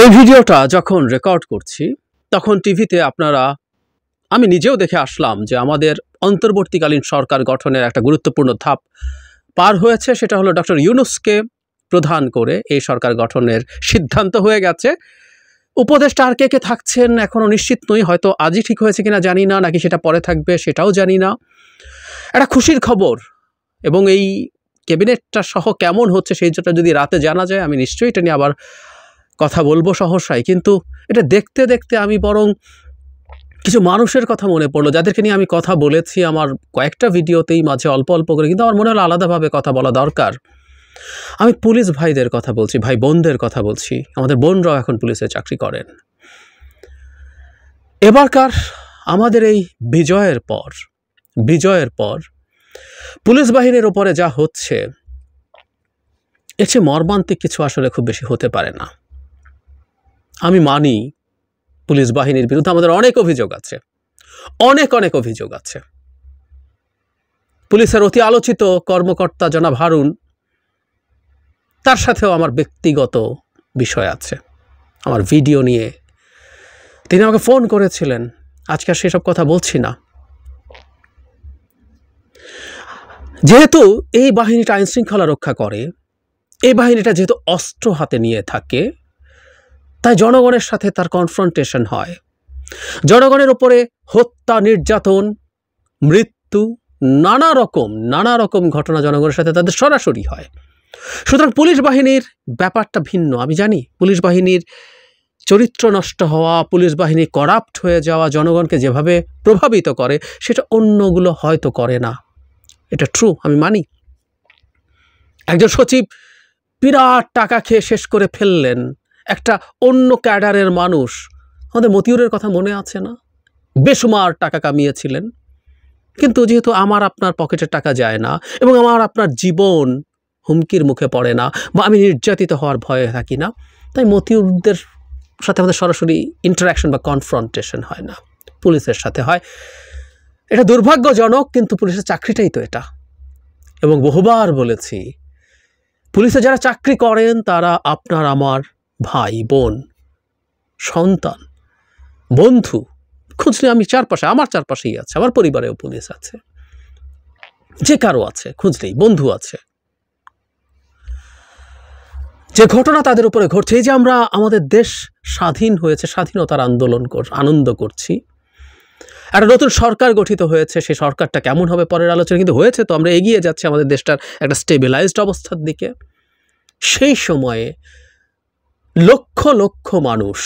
এই ভিডিওটা যখন রেকর্ড করছি তখন টিভিতে আমি নিজেও দেখে আসলাম যে আমাদের অন্তর্বর্তীকালীন সরকার গঠনের একটা গুরুত্বপূর্ণ ধাপ পার হয়েছে। সেটা হলো ডক্টর ইউনূসকে প্রধান করে এই সরকার গঠনের সিদ্ধান্ত হয়ে গেছে। উপদেষ্টা আর কে থাকছেন এখনো নিশ্চিত নই, হয়তো আজই ঠিক হয়েছে কিনা জানি না, নাকি সেটা পরে থাকবে সেটাও জানি না। একটা খুশির খবর, এবং এই ক্যাবিনেটটা সহ কেমন হচ্ছে সেইটা যদি রাতে জানা যায় আমি নিশ্চয়ই এটা নিয়ে আবার কথা বলবো সহসাই। কিন্তু এটা দেখতে দেখতে আমি বরং কিছু মানুষের কথা মনে পড়লো যাদেরকে নিয়ে আমি কথা বলেছি আমার কয়েকটা ভিডিওতেই মাঝে অল্প অল্প করে, কিন্তু আমার মনে হলো আলাদাভাবে কথা বলা দরকার। আমি পুলিশ ভাইদের কথা বলছি, ভাই বোনদের কথা বলছি। আমাদের বোনরাও এখন পুলিশে চাকরি করেন। এবারকার আমাদের এই বিজয়ের পর পুলিশ বাহিনীর ওপরে যা হচ্ছে এর চেয়ে মর্মান্তিক কিছু আসলে খুব বেশি হতে পারে না। আমি মানি পুলিশ বাহিনীর বিরুদ্ধে আমাদের অনেক অভিযোগ আছে, অনেক অভিযোগ আছে। পুলিশের অতি আলোচিত কর্মকর্তা জনাব হারুন, তার সাথেও আমার ব্যক্তিগত বিষয় আছে। আমার ভিডিও নিয়ে তিনি আমাকে ফোন করেছিলেন, আজকে আর সেসব কথা বলছি না। যেহেতু এই বাহিনীটা আইন শৃঙ্খলা রক্ষা করে, এই বাহিনীটা যেহেতু অস্ত্র হাতে নিয়ে থাকে, তাই জনগণের সাথে তার কনফ্রন্টেশন হয়। জনগণের উপরে হত্যা, নির্যাতন, মৃত্যু, নানা রকম ঘটনা জনগণের সাথে তাদের সরাসরি হয়। সুতরাং পুলিশ বাহিনীর ব্যাপারটা ভিন্ন। আমি জানি পুলিশ বাহিনীর চরিত্র নষ্ট হওয়া, পুলিশ বাহিনী করাপ্ট হয়ে যাওয়া জনগণকে যেভাবে প্রভাবিত করে সেটা অন্যগুলো হয়তো করে না, এটা ট্রু, আমি মানি। একজন সচিব বিরাট টাকা খেয়ে শেষ করে ফেললেন, একটা অন্য ক্যাডারের মানুষ, আমাদের মতিউরের কথা মনে আছে না, বেসুমার টাকা কামিয়েছিলেন। কিন্তু যেহেতু আমার আপনার পকেটের টাকা যায় না এবং আমার আপনার জীবন হুমকির মুখে পড়ে না, বা আমি নির্যাতিত হওয়ার ভয়ে থাকি না, তাই মতিউরদের সাথে আমাদের সরাসরি ইন্টারাকশন বা কনফ্রন্টেশন হয় না, পুলিশের সাথে হয়। এটা দুর্ভাগ্যজনক, কিন্তু পুলিশের চাকরিটাই তো এটা। এবং বহুবার বলেছি, পুলিশে যারা চাকরি করেন তারা আপনার আমার ভাই বোন, সন্তান, বন্ধু। খুঁজলে আমি আমার চারপাশেই আছে, আমার পরিবারেও পুলিশ আছে, যে কারো আছে, খুঁজলেই বন্ধু আছে। যে ঘটনা তাদের উপরে ঘটছে, এই যে আমরা আমাদের দেশ স্বাধীন হয়েছে, স্বাধীনতার আনন্দ করছি, একটা নতুন সরকার গঠিত হয়েছে, সেই সরকারটা কেমন হবে পরের আলোচনা, কিন্তু হয়েছে তো, আমরা এগিয়ে যাচ্ছি আমাদের দেশটার একটা স্টেবিলাইজড অবস্থার দিকে। সেই সময়ে লক্ষ লক্ষ মানুষ,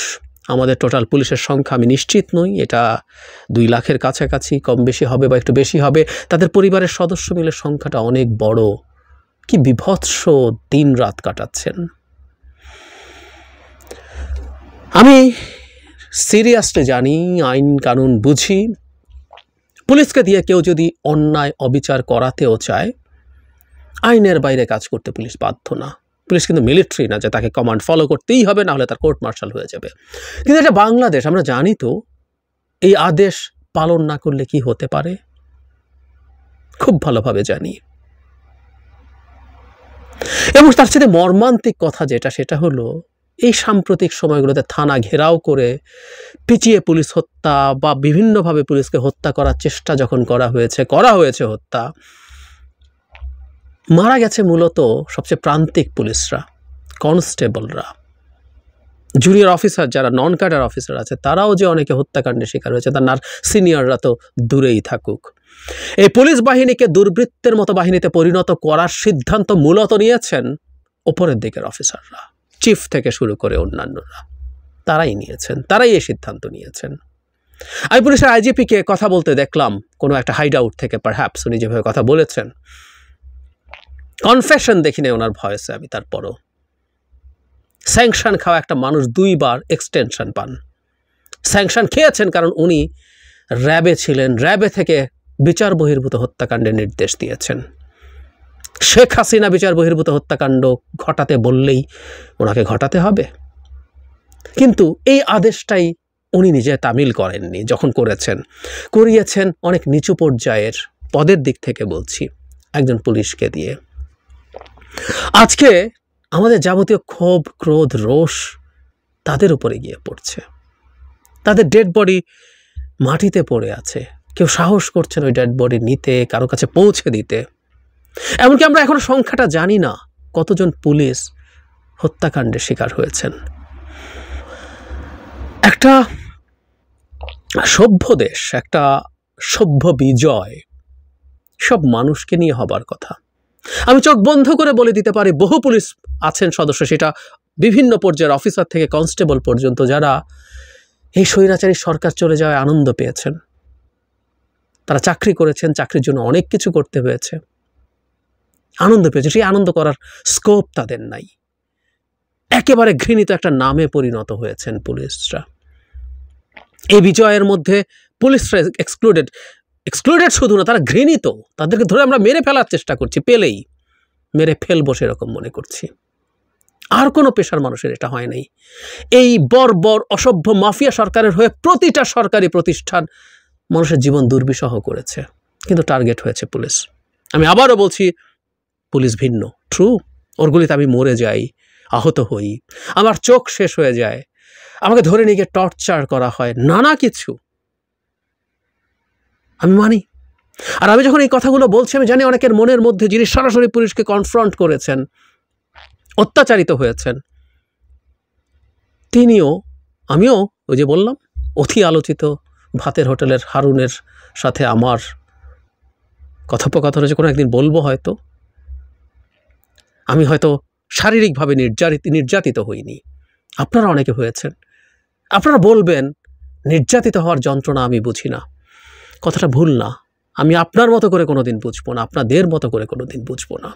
আমাদের টোটাল পুলিশের সংখ্যা আমি নিশ্চিত নই, এটা 2 লাখের কাছাকাছি, কম বেশি হবে বা একটু বেশি হবে, তাদের পরিবারের সদস্য মিলে সংখ্যাটা অনেক বড়। কি বিভৎস দিন রাত কাটাচ্ছেন। আমি সিরিয়াসলি জানি, আইন কানুন বুঝি, পুলিশকে দিয়ে কেউ যদি অন্যায় অবিচার করাতেও চায়, আইনের বাইরে কাজ করতে পুলিশ বাধ্য না। পুলিশ কিন্তু মিলিটারি না যে তাকে কমান্ড ফলো করতেই হবে, না হলে তার কোর্ট মার্শাল হয়ে যাবে। কিন্তু এটা বাংলাদেশ, আমরা জানি তো এই আদেশ পালন না করলে কি হতে পারে, খুব ভালোভাবে জানি। এবং তার সাথে মর্মান্তিক কথা যেটা, সেটা হলো এই সাম্প্রতিক সময়গুলোতে থানা ঘেরাও করে পিটিয়ে পুলিশ হত্যা বা বিভিন্নভাবে পুলিশকে হত্যা করার চেষ্টা যখন করা হয়েছে হত্যা, মারা গেছে মূলত সবচেয়ে প্রান্তিক পুলিশরা, কনস্টেবলরা, জুনিয়র অফিসার যারা নন ক্যাডার অফিসার আছে, তারাও যে অনেকে হত্যাকাণ্ডের শিকার হয়েছে, তার সিনিয়ররা তো দূরেই থাকুক। এই পুলিশ বাহিনীকে দুর্বৃত্তের মতো বাহিনীতে পরিণত করার সিদ্ধান্ত মূলত নিয়েছেন ওপরের দিকের অফিসাররা, চিফ থেকে শুরু করে অন্যান্যরা, তারাই এই সিদ্ধান্ত নিয়েছেন। আমি পুলিশের আইজিপিকে কথা বলতে দেখলাম কোনো একটা হাইড আউট থেকে, পারহ্যাপস উনি যেভাবে কথা বলেছেন, কনফেশন দেখি না ওনার ভয়েসে আমি। তারপরও স্যাংশন খাওয়া একটা মানুষ 2 বার এক্সটেনশন পান। স্যাংশন খেয়েছেন কারণ উনি র্যাবে ছিলেন, র্যাবে থেকে বিচার বহির্ভূত হত্যাকাণ্ডের নির্দেশ দিয়েছেন। শেখ হাসিনা বিচার বহির্ভূত হত্যাকাণ্ড ঘটাতে বললেই ওনাকে ঘটাতে হবে, কিন্তু এই আদেশটাই উনি নিজে তামিল করেননি। যখন করিয়েছেন অনেক নিচু পর্যায়ের পদের দিক থেকে বলছি, একজন পুলিশকে দিয়ে। আজকে আমাদের যাবতীয় ক্ষোভ, ক্রোধ, রোষ তাদের উপরে গিয়ে পড়ছে। তাদের ডেড বডি মাটিতে পড়ে আছে, কেউ সাহস করছে না ওই ডেড বডি নিতে, কারো কাছে পৌঁছে দিতে। এমনকি আমরা এখনো সংখ্যাটা জানি না কতজন পুলিশ হত্যাকাণ্ডের শিকার হয়েছেন। একটা সভ্য দেশ, একটা সভ্য বিজয় সব মানুষকে নিয়ে হবার কথা। আমি চোখ বন্ধ করে বলে দিতে পারি, বহু পুলিশ আছেন সদস্য, সেটা বিভিন্ন পর্যায়ের অফিসার থেকে কনস্টেবল পর্যন্ত, যারা এই স্বৈরাচারী সরকার চলে যাওয়ায় আনন্দ পেয়েছেন। তারা চাকরি করেছেন, চাকরির জন্য অনেক কিছু করতে হয়েছে, আনন্দ পেয়েছে। সেই আনন্দ করার স্কোপ তাদের নাই। একেবারে ঘৃণিত একটা নামে পরিণত হয়েছেন পুলিশরা। এই বিজয়ের মধ্যে পুলিশরা এক্সক্লুডেড শুধু না, তারা ঘৃণিত। তাদেরকে ধরে আমরা মেরে ফেলার চেষ্টা করছি, পেলেই মেরে ফেলবো সেরকম মনে করছি। আর কোনো পেশার মানুষের এটা হয় নাই। এই বর্বর অসভ্য মাফিয়া সরকারের হয়ে প্রতিটা সরকারি প্রতিষ্ঠান মানুষের জীবন দুর্বিষহ করেছে, কিন্তু টার্গেট হয়েছে পুলিশ। আমি আবারও বলছি, পুলিশ ভিন্ন। ট্রু, ওর গুলিতে আমি মরে যাই, আহত হই, আমার চোখ শেষ হয়ে যায়, আমাকে ধরে নিয়ে গিয়ে টর্চার করা হয়, নানা কিছু আমি মানি। আর আমি যখন এই কথাগুলো বলছি, আমি জানি অনেকের মনের মধ্যে, যিনি সরাসরি পুলিশকে কনফ্রন্ট করেছেন, অত্যাচারিত হয়েছেন, তিনিও, আমিও ওই যে বললাম, অতি আলোচিত ভাতের হোটেলের হারুনের সাথে আমার কথোপকথন হয়েছে, কোনো একদিন বলবো হয়তো। আমি হয়তো শারীরিকভাবে নির্যাতিত হইনি, আপনারা অনেকে হয়েছেন। আপনারা বলবেন নির্যাতিত হওয়ার যন্ত্রণা আমি বুঝি না, কথাটা ভুল না। আমি আপনার মতো করে কোনোদিন বুঝবো না, আপনাদের মতো করে কোনোদিন বুঝবো না।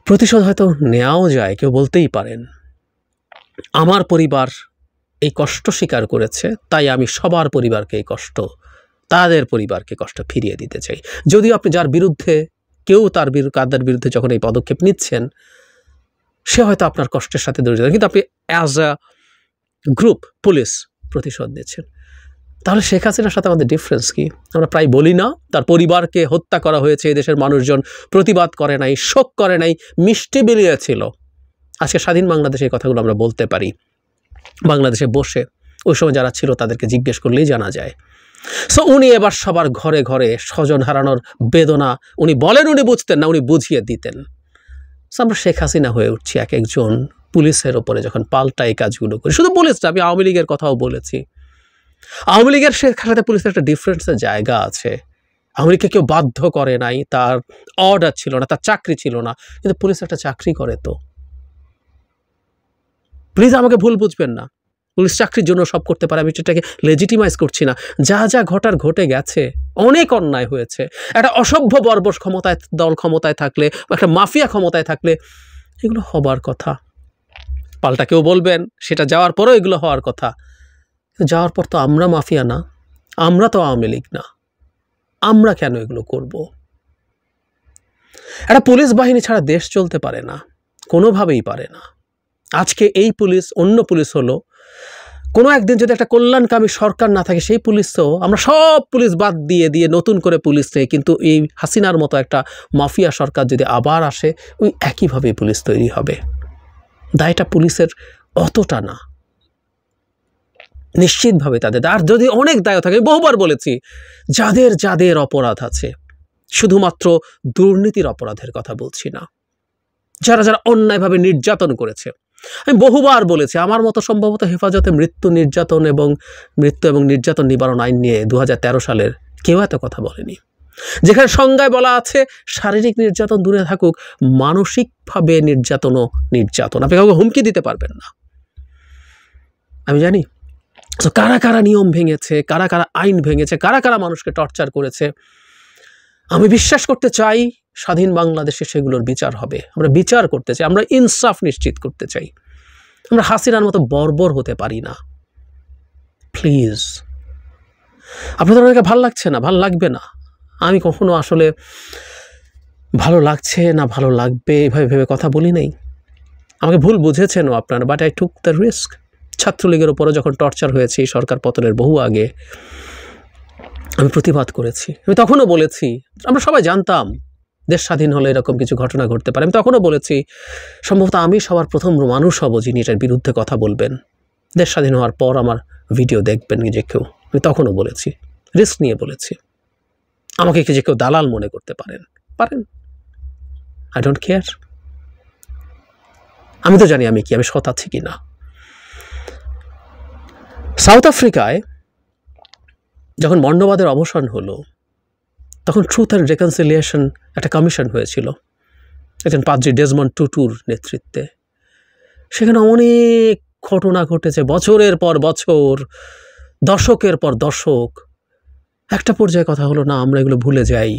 প্রতিশোধ হয়তো নেওয়াও যায়, কেউ বলতেই পারেন। আমার পরিবার এই কষ্ট স্বীকার করেছে, তাই আমি সবার পরিবারকে এই কষ্ট, তাদের পরিবারকে কষ্ট ফিরিয়ে দিতে চাই। যদিও আপনি যার বিরুদ্ধে, কেউ কাদের বিরুদ্ধে যখন এই পদক্ষেপ নিচ্ছেন, সে হয়তো আপনার কষ্টের সাথে জড়িত, কিন্তু আপনি অ্যাজ আ গ্রুপ পুলিশ প্রতিশোধ নিচ্ছেন। তাহলে শেখ হাসিনার সাথে আমাদের ডিফারেন্স কি? আমরা প্রায় বলি না, তার পরিবারকে হত্যা করা হয়েছে, এই দেশের মানুষজন প্রতিবাদ করে নাই, শোক করে নাই, মিষ্টি বিলিয়েছিল। আজকে স্বাধীন বাংলাদেশে এই কথাগুলো আমরা বলতে পারি। বাংলাদেশে বসে ওই সময় যারা ছিল তাদেরকে জিজ্ঞেস করলেই জানা যায়। সো উনি এবার সবার ঘরে ঘরে স্বজন হারানোর বেদনা উনি বলেন, উনি বুঝতেন না, উনি বুঝিয়ে দিতেন। সো আমরা শেখ হাসিনা হয়ে উঠছি এক একজন পুলিশের ওপরে যখন পাল্টা এই কাজগুলো করি। শুধু পুলিশটা, আমি আওয়ামী লীগের কথাও বলেছি। আওয়ামী লীগের সাথে পুলিশের একটা ডিফারেন্সের জায়গা আছে। আওয়ামী লীগকে কেউ বাধ্য করে নাই, তার অর্ডার ছিল না, তার চাকরি ছিল না, কিন্তু পুলিশ একটা চাকরি করে। তো প্লিজ আমাকে ভুল বুঝবেন না, পুলিশ চাকরির জন্য সব করতে পারে, আমি সেটাকে লেজিটিমাইজ করছি না। যা যা ঘটার ঘটে গেছে, অনেক অন্যায় হয়েছে। একটা অসভ্য বর্বর দল ক্ষমতায় থাকলে, একটা মাফিয়া ক্ষমতায় থাকলে এগুলো হবার কথা। পাল্টা কেউ বলবেন সেটা যাওয়ার পরেও এগুলো হওয়ার কথা। যাওয়ার পর তো আমরা মাফিয়া না, আমরা তো আওয়ামী লীগ না, আমরা কেন এগুলো করব? একটা পুলিশ বাহিনী ছাড়া দেশ চলতে পারে না, কোনোভাবেই পারে না। আজকে এই পুলিশ অন্য পুলিশ হলো, কোনো একদিন যদি একটা কল্যাণকামী সরকার না থাকে, সেই পুলিশ তো আমরা সব পুলিশ বাদ দিয়ে নতুন করে পুলিশ নেই। কিন্তু এই হাসিনার মতো একটা মাফিয়া সরকার যদি আবার আসে, ওই একইভাবে পুলিশ তৈরি হবে। দায়টা পুলিশের অতটা না, নিশ্চিতভাবে তাদের। আর যদি অনেক দায় থাকে, বহুবার বলেছি, যাদের যাদের অপরাধ আছে, শুধুমাত্র দুর্নীতির অপরাধের কথা বলছি না, যারা যারা অন্যায়ভাবে নির্যাতন করেছে। আমি বহুবার বলেছি, আমার মতো সম্ভবত হেফাজতে মৃত্যু এবং নির্যাতন নিবারণ আইন নিয়ে 2013 সালের কেউ এত কথা বলেনি, যেখানে সংজ্ঞায় বলা আছে শারীরিক নির্যাতন দূরে থাকুক, মানসিকভাবে নির্যাতন। আপনি কাউকে হুমকি দিতে পারবেন না। আমি জানি কারা কারা নিয়ম ভেঙেছে, কারা কারা আইন ভেঙেছে, কারা কারা মানুষকে টর্চার করেছে। আমি বিশ্বাস করতে চাই স্বাধীন বাংলাদেশে সেগুলোর বিচার হবে। আমরা বিচার করতে চাই, আমরা ইনসাফ নিশ্চিত করতে চাই। আমরা হাসিনার মতো বর্বর হতে পারি না। প্লিজ, আপনাদের অনেকে ভালো লাগছে না, ভালো লাগবে না। আমি কখনো আসলে ভালো লাগছে না ভালো লাগবে এভাবে ভেবে কথা বলি নাই। আমাকে ভুল বুঝেছেনও আপনারা, but I took the risk. ছাত্রলীগের উপরে যখন টর্চার হয়েছে সরকার পতনের বহু আগে, আমি প্রতিবাদ করেছি। আমি তখনও বলেছি, আমরা সবাই জানতাম দেশ স্বাধীন হলে এরকম কিছু ঘটনা ঘটতে পারে। আমি তখনও বলেছি সম্ভবত আমি সবার প্রথম মানুষ হব যিনি এটার বিরুদ্ধে কথা বলবেন। দেশ স্বাধীন হওয়ার পর আমার ভিডিও দেখবেন যে কেউ, আমি তখনও বলেছি, রিস্ক নিয়ে বলেছি। আমাকে যে কেউ দালাল মনে করতে পারেন, আই ডোন্ট কেয়ার। আমি তো জানি আমি কি, আমি সৎ আছি কি না। সাউথ আফ্রিকায় যখন বর্ণবাদের অবসান হলো, তখন ট্রুথ অ্যান্ড রেকনসিলিয়েশন একটা কমিশন হয়েছিল একজন পাদ্রী ডেজমন্ড টুটুর নেতৃত্বে। সেখানে অনেক ঘটনা ঘটেছে, বছরের পর বছর, দশকের পর দশক। একটা পর্যায়ে কথা হলো না, আমরা এগুলো ভুলে যাই।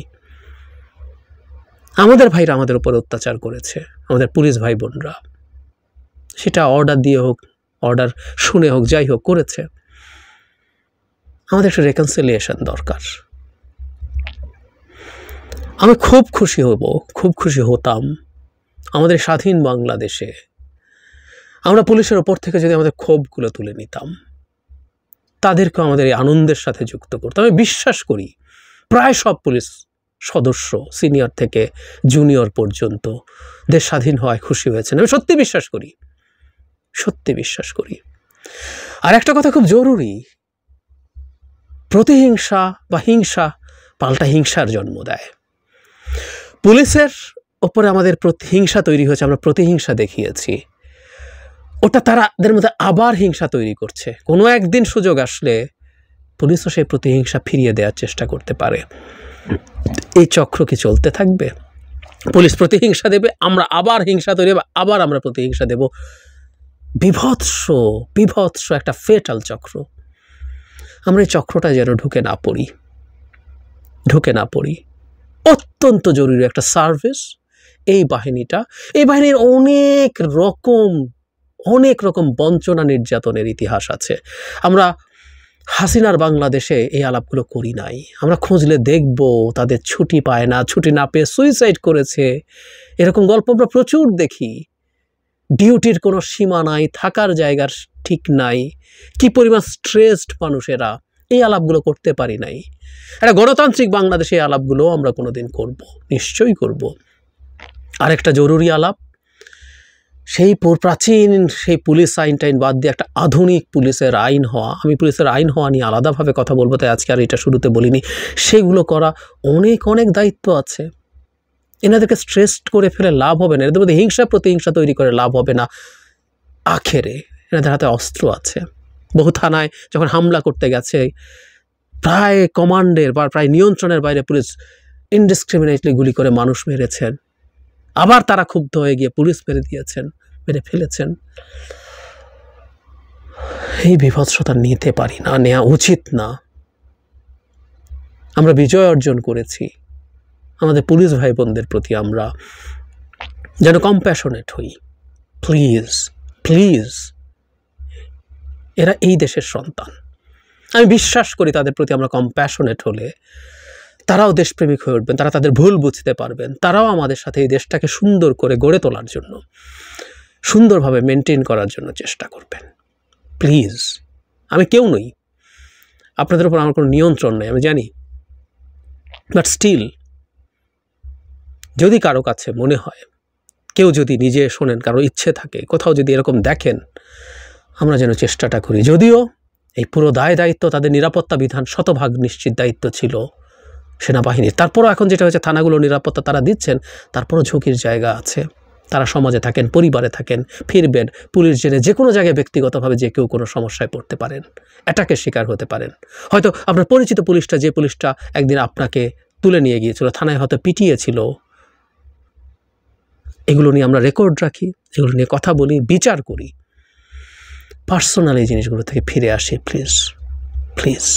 আমাদের ভাইরা আমাদের উপর অত্যাচার করেছে, আমাদের পুলিশ ভাই বোনরা, সেটা অর্ডার দিয়ে হোক, অর্ডার শুনে হোক, যাই হোক করেছে। আমাদের একটা রেকনসিলিয়েশন দরকার। আমি খুব খুশি হতাম আমাদের স্বাধীন বাংলাদেশে আমরা পুলিশের ওপর থেকে যদি আমাদের ক্ষোভগুলো তুলে নিতাম, তাদেরকে আমাদের এই আনন্দের সাথে যুক্ত করতাম। আমি বিশ্বাস করি প্রায় সব পুলিশ সদস্য, সিনিয়র থেকে জুনিয়র পর্যন্ত, দেশ স্বাধীন হওয়ায় খুশি হয়েছেন। আমি সত্যি বিশ্বাস করি। আর একটা কথা খুব জরুরি, প্রতিহিংসা বা হিংসা পাল্টা হিংসার জন্ম দেয়। পুলিশের ওপরে আমাদের হিংসা তৈরি হয়েছে, আমরা প্রতিহিংসা দেখিয়েছি, ওটা তাদের মধ্যে আবার হিংসা তৈরি করছে। কোনো একদিন সুযোগ আসলে পুলিশও সেই প্রতিহিংসা ফিরিয়ে দেওয়ার চেষ্টা করতে পারে। এই চক্র কি চলতে থাকবে? পুলিশ প্রতিহিংসা দেবে, আমরা আবার হিংসা তৈরি হবে, আবার আমরা প্রতিহিংসা দেব। বিভৎস একটা ফেটাল চক্র। আমরা এই চক্রটা যেন ঢুকে না পড়ি। অত্যন্ত জরুরি একটা সার্ভিস এই বাহিনীর অনেক রকম বঞ্চনা নির্যাতনের ইতিহাস আছে। আমরা হাসিনার বাংলাদেশে এই আলাপগুলো করি নাই। আমরা খুঁজলে দেখব তাদের ছুটি পায় না, ছুটি না পেয়ে সুইসাইড করেছে, এরকম গল্প আমরা প্রচুর দেখি। ডিউটির কোনো সীমা নাই, থাকার জায়গার ঠিক নাই, কি পরিমাণ স্ট্রেসড মানুষেরা, এই আলাপগুলো করতে পারি নাই। একটা গণতান্ত্রিক বাংলাদেশে এই আলাপগুলো আমরা কোনোদিন করব, নিশ্চয়ই করব। আরেকটা জরুরি আলাপ, সেই প্রাচীন সেই পুলিশ আইন বাদ দিয়ে একটা আধুনিক পুলিশের আইন হওয়া। আমি পুলিশের আইন হওয়া নিয়ে আলাদাভাবে কথা বলবো, তাই আজকে আর এটা শুরুতে বলিনি। সেগুলো করা অনেক দায়িত্ব আছে। এনাদেরকে স্ট্রেসড করে ফেলে লাভ হবে না, এদের মধ্যে হিংসা প্রতিহিংসা তৈরি করে লাভ হবে না। আখেরে এনাদের হাতে অস্ত্র আছে। বহু থানায় যখন হামলা করতে গেছে, প্রায় কমান্ডের বা প্রায় নিয়ন্ত্রণের বাইরে পুলিশ ইনডিসক্রিমিনেটলি গুলি করে মানুষ মেরেছেন। আবার তারা ক্ষুব্ধ হয়ে গিয়ে পুলিশ মেরে ফেলেছেন। এই বিভৎসতা নিতে পারি না, নেওয়া উচিত না। আমরা বিজয় অর্জন করেছি, আমাদের পুলিশ ভাই বোনদের প্রতি আমরা যেন কম্প্যাশনেট হই। প্লিজ, এরা এই দেশের সন্তান। আমি বিশ্বাস করি তাদের প্রতি আমরা কম্প্যাশনেট হলে তারাও দেশপ্রেমিক হয়ে উঠবেন, তারা তাদের ভুল বুঝতে পারবেন, তারাও আমাদের সাথে এই দেশটাকে সুন্দর করে গড়ে তোলার জন্য, সুন্দরভাবে মেনটেন করার জন্য চেষ্টা করবেন। প্লিজ, আমি কেউ নই, আপনাদের উপর আমার কোনো নিয়ন্ত্রণ নেই, আমি জানি। বাট স্টিল, যদি কারো কাছে মনে হয়, কেউ যদি নিজে শোনেন, কারো ইচ্ছে থাকে, কোথাও যদি এরকম দেখেন, আমরা যেন চেষ্টাটা করি। যদিও এই পুরো দায়িত্ব তাদের নিরাপত্তা বিধান শতভাগ নিশ্চিত দায়িত্ব ছিল সেনাবাহিনীর, তারপরও এখন যেটা হয়েছে থানাগুলো নিরাপত্তা তারা দিচ্ছেন, তারপরও ঝুঁকির জায়গা আছে। তারা সমাজে থাকেন, পরিবারে থাকেন, ফিরবেন, পুলিশ জেনে যে কোনো জায়গায় ব্যক্তিগতভাবে যে কেউ কোনো সমস্যায় পড়তে পারেন, অ্যাটাকের শিকার হতে পারেন। হয়তো আপনার পরিচিত পুলিশটা, যে পুলিশটা একদিন আপনাকে তুলে নিয়ে গিয়েছিল, থানায় হয়তো পিটিয়েছিল। এগুলো নিয়ে আমরা রেকর্ড রাখি, এগুলো নিয়ে কথা বলি, বিচার করি। পার্সোনাল এই জিনিসগুলো থেকে ফিরে আসি প্লিজ।